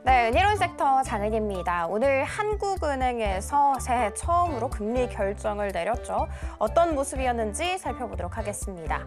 네, 은희론 섹터 장은희입니다. 오늘 한국은행에서 새해 처음으로 금리 결정을 내렸죠. 어떤 모습이었는지 살펴보도록 하겠습니다.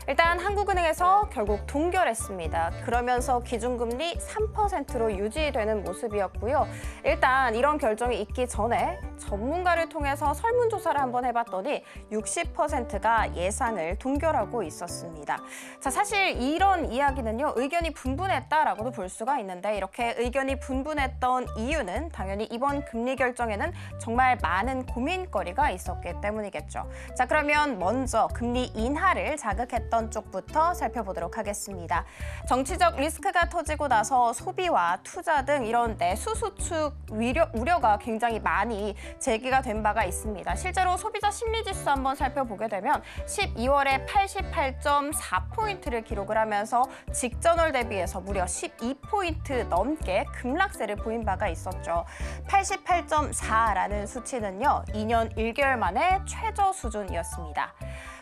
일단 한국은행에서 결국 동결했습니다. 그러면서 기준금리 3%로 유지되는 모습이었고요. 일단 이런 결정이 있기 전에 전문가를 통해서 설문조사를 한번 해봤더니 60%가 예상을 동결하고 있었습니다. 자, 사실 이런 이야기는요, 의견이 분분했다라고도 볼 수가 있는데 이렇게 의견이 분분했던 이유는 당연히 이번 금리 결정에는 정말 많은 고민거리가 있었기 때문이겠죠. 자, 그러면 먼저 금리 인하를 자극했던 쪽부터 살펴보도록 하겠습니다. 정치적 리스크가 터지고 나서 소비와 투자 등 이런 내수 수축 우려가 굉장히 많이 제기가 된 바가 있습니다. 실제로 소비자 심리지수 한번 살펴보게 되면 12월에 88.4포인트를 기록을 하면서 직전월 대비해서 무려 12포인트 넘게 급락세를 보인 바가 있었죠. 88.4라는 수치는요, 2년 1개월 만에 최저 수준이었습니다.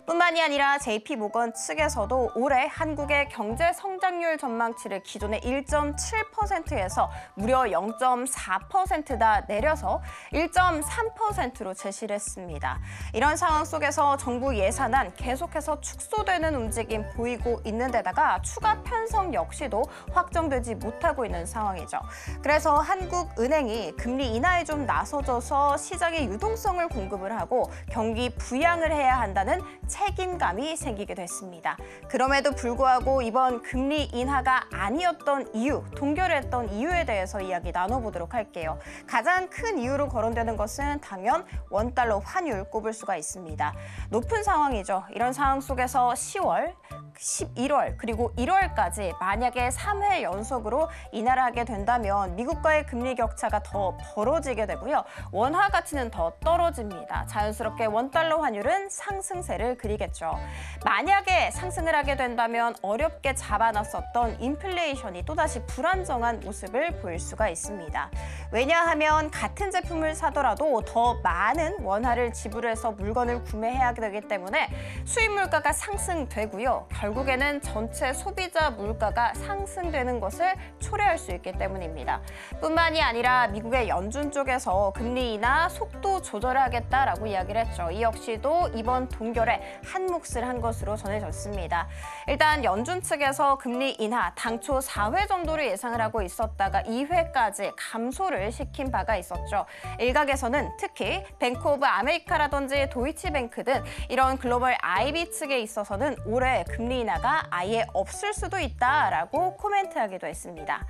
뿐만이 아니라 JP모건 측에서도 올해 한국의 경제 성장률 전망치를 기존의 1.7%에서 무려 0.4%다 내려서 1.3%로 제시를 했습니다. 이런 상황 속에서 정부 예산안 계속해서 축소되는 움직임 보이고 있는 데다가 추가 편성 역시도 확정되지 못하고 있는 상황이죠. 그래서 한국은행이 금리 인하에 좀 나서줘서 시장의 유동성을 공급을 하고 경기 부양을 해야 한다는 책임감이 생기게 됐습니다. 그럼에도 불구하고 이번 금리 인하가 아니었던 이유, 동결했던 이유에 대해서 이야기 나눠보도록 할게요. 가장 큰 이유로 거론되는 것은 당연 원달러 환율 꼽을 수가 있습니다. 높은 상황이죠. 이런 상황 속에서 10월, 11월 그리고 1월까지 만약에 3회 연속으로 인하를 하게 된다면 미국과의 금리 격차가 더 벌어지게 되고요. 원화 가치는 더 떨어집니다. 자연스럽게 원달러 환율은 상승세를 그리겠죠. 만약에 상승을 하게 된다면 어렵게 잡아놨었던 인플레이션이 또다시 불안정한 모습을 보일 수가 있습니다. 왜냐하면 같은 제품을 사더라도 더 많은 원화를 지불해서 물건을 구매해야 되기 때문에 수입 물가가 상승되고요. 결국에는 전체 소비자 물가가 상승되는 것을 초래할 수 있기 때문입니다. 뿐만이 아니라 미국의 연준 쪽에서 금리 인하 속도 조절을 하겠다라고 이야기를 했죠. 이 역시도 이번 동결에 한 몫을 한 것으로 전해졌습니다. 일단 연준 측에서 금리 인하 당초 4회 정도를 예상을 하고 있었다가 2회까지 감소를 시킨 바가 있었죠. 일각에서는 특히 뱅크 오브 아메리카라든지 도이치뱅크 등 이런 글로벌 IB 측에 있어서는 올해 금리 인하가 아예 없을 수도 있다라고 코멘트하기도 했습니다.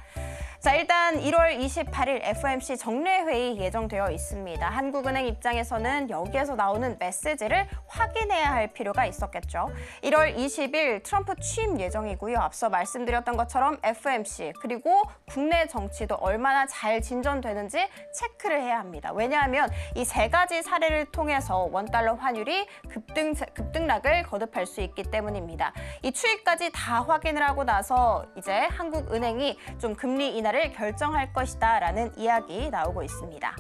자, 일단 1월 28일 FOMC 정례회의 예정되어 있습니다. 한국은행 입장에서는 여기에서 나오는 메시지를 확인해야 할 필요가 있었겠죠. 1월 20일 트럼프 취임 예정이고요. 앞서 말씀드렸던 것처럼 FOMC 그리고 국내 정치도 얼마나 잘 진전되는지 체크를 해야 합니다. 왜냐하면 이 세 가지 사례를 통해서 원달러 환율이 급등락을 거듭할 수 있기 때문입니다. 이 추이까지 다 확인을 하고 나서 이제 한국은행이 좀 금리 인하를 결정할 것이다라는 이야기 나오고 있습니다.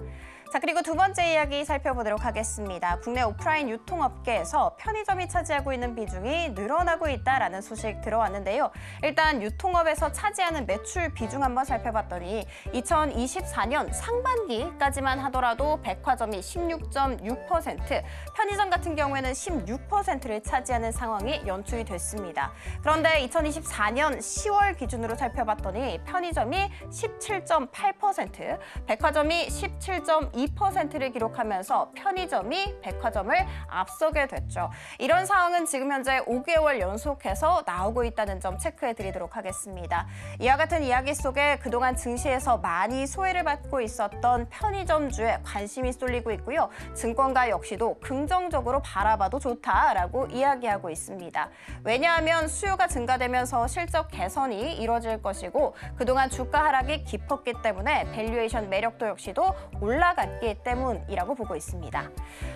자, 그리고 두 번째 이야기 살펴보도록 하겠습니다. 국내 오프라인 유통업계에서 편의점이 차지하고 있는 비중이 늘어나고 있다라는 소식 들어왔는데요. 일단 유통업에서 차지하는 매출 비중 한번 살펴봤더니 2024년 상반기까지만 하더라도 백화점이 16.6%, 편의점 같은 경우에는 16%를 차지하는 상황이 연출이 됐습니다. 그런데 2024년 10월 기준으로 살펴봤더니 편의점이 17.8%, 백화점이 17.2%를 기록하면서 편의점이 백화점을 앞서게 됐죠. 이런 상황은 지금 현재 5개월 연속해서 나오고 있다는 점 체크해드리도록 하겠습니다. 이와 같은 이야기 속에 그동안 증시에서 많이 소외를 받고 있었던 편의점주에 관심이 쏠리고 있고요. 증권가 역시도 긍정적으로 바라봐도 좋다라고 이야기하고 있습니다. 왜냐하면 수요가 증가되면서 실적 개선이 이뤄질 것이고 그동안 주가 하락이 깊었기 때문에 밸류에이션 매력도 역시도 올라가는 낮기 때문이라고 보고 있습니다.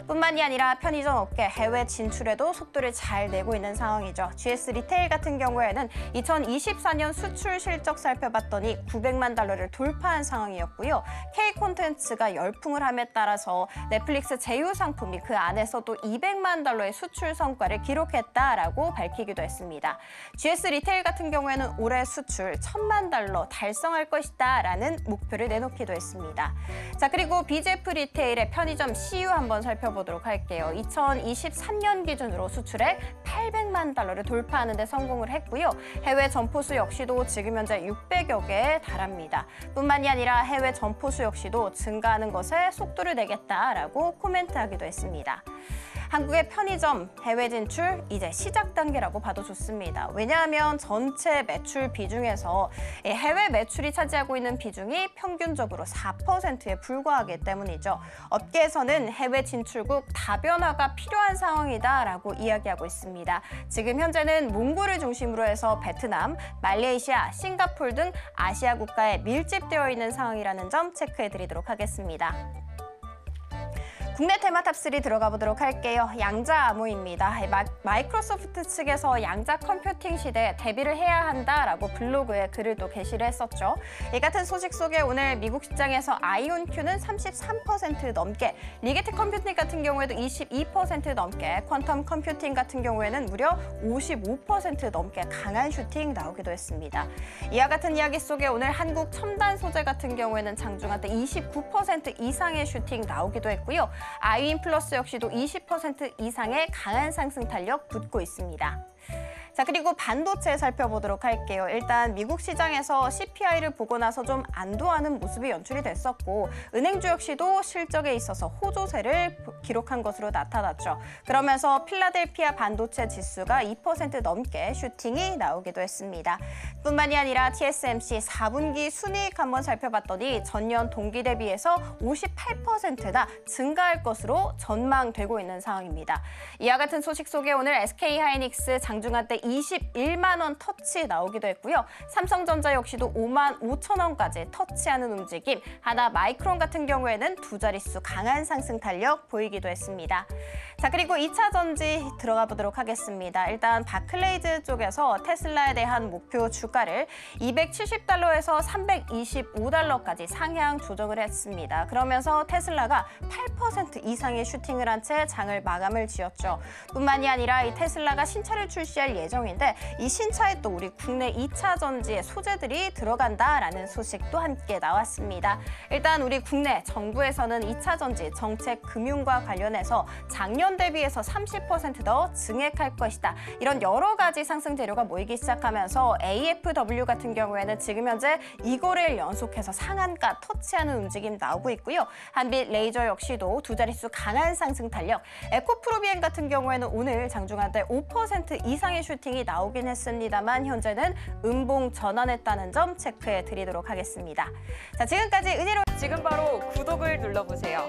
뿐만이 아니라 편의점 업계 해외 진출에도 속도를 잘 내고 있는 상황이죠. GS 리테일 같은 경우에는 2024년 수출 실적 살펴봤더니 900만 달러를 돌파한 상황이었고요. K 콘텐츠가 열풍을 함에 따라서 넷플릭스 제휴 상품이 그 안에서도 200만 달러의 수출 성과를 기록했다라고 밝히기도 했습니다. GS 리테일 같은 경우에는 올해 수출 1,000만 달러 달성할 것이다라는 목표를 내놓기도 했습니다. 자, 그리고 BJF 리테일의 편의점 CU 한번 살펴보도록 할게요. 2023년 기준으로 수출액 800만 달러를 돌파하는 데 성공을 했고요. 해외 점포수 역시도 지금 현재 600여 개에 달합니다. 뿐만이 아니라 해외 점포수 역시도 증가하는 것에 속도를 내겠다라고 코멘트하기도 했습니다. 한국의 편의점 해외 진출 이제 시작 단계라고 봐도 좋습니다. 왜냐하면 전체 매출 비중에서 해외 매출이 차지하고 있는 비중이 평균적으로 4%에 불과하기 때문이죠. 업계에서는 해외 진출국 다변화가 필요한 상황이다라고 이야기하고 있습니다. 지금 현재는 몽골을 중심으로 해서 베트남, 말레이시아, 싱가포르 등 아시아 국가에 밀집되어 있는 상황이라는 점 체크해드리도록 하겠습니다. 국내 테마 탑3 들어가 보도록 할게요. 양자 암호입니다. 마이크로소프트 측에서 양자 컴퓨팅 시대에 대비를 해야 한다라고 블로그에 글을 또 게시를 했었죠. 이 같은 소식 속에 오늘 미국 시장에서 아이온큐는 33% 넘게, 리게트 컴퓨팅 같은 경우에도 22% 넘게, 퀀텀 컴퓨팅 같은 경우에는 무려 55% 넘게 강한 슈팅 나오기도 했습니다. 이와 같은 이야기 속에 오늘 한국 첨단 소재 같은 경우에는 장중한 때 29% 이상의 슈팅 나오기도 했고요. 아이윈 플러스 역시도 20% 이상의 강한 상승 탄력 붙고 있습니다. 자, 그리고 반도체 살펴보도록 할게요. 일단 미국 시장에서 CPI를 보고 나서 좀 안도하는 모습이 연출이 됐었고, 은행주 역시도 실적에 있어서 호조세를 기록한 것으로 나타났죠. 그러면서 필라델피아 반도체 지수가 2% 넘게 슈팅이 나오기도 했습니다. 뿐만이 아니라 TSMC 4분기 순이익 한번 살펴봤더니 전년 동기 대비해서 58%나 증가할 것으로 전망되고 있는 상황입니다. 이와 같은 소식 속에 오늘 SK하이닉스 장중한 때 21만 원 터치 나오기도 했고요. 삼성전자 역시도 5만 5천 원까지 터치하는 움직임, 하나 마이크론 같은 경우에는 두 자릿수 강한 상승 탄력 보이기도 했습니다. 자, 그리고 2차 전지 들어가 보도록 하겠습니다. 일단 바클레이즈 쪽에서 테슬라에 대한 목표 주가를 270달러에서 325달러까지 상향 조정을 했습니다. 그러면서 테슬라가 8% 이상의 슈팅을 한 채 장을 마감을 지었죠. 뿐만이 아니라 이 테슬라가 신차를 출시할 예정인데, 이 신차에 또 우리 국내 2차 전지의 소재들이 들어간다라는 소식도 함께 나왔습니다. 일단 우리 국내 정부에서는 2차 전지 정책 금융과 관련해서 작년 대비해서 30% 더 증액할 것이다. 이런 여러 가지 상승 재료가 모이기 시작하면서 AFW 같은 경우에는 지금 현재 2거래일 연속해서 상한가 터치하는 움직임 나오고 있고요. 한빛 레이저 역시도 두 자릿수 강한 상승 탄력, 에코프로비엔 같은 경우에는 오늘 장중한 때 5% 이상의 슈팅이 나오긴 했습니다만 현재는 음봉 전환했다는 점 체크해 드리도록 하겠습니다. 자, 지금까지 은혜로 지금 바로 구독을 눌러보세요.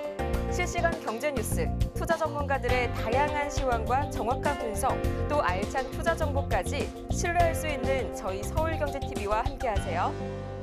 실시간 경제 뉴스, 투자 전문가들의 다양한 시황과 정확한 분석, 또 알찬 투자 정보까지 신뢰할 수 있는 저희 서울경제TV와 함께하세요.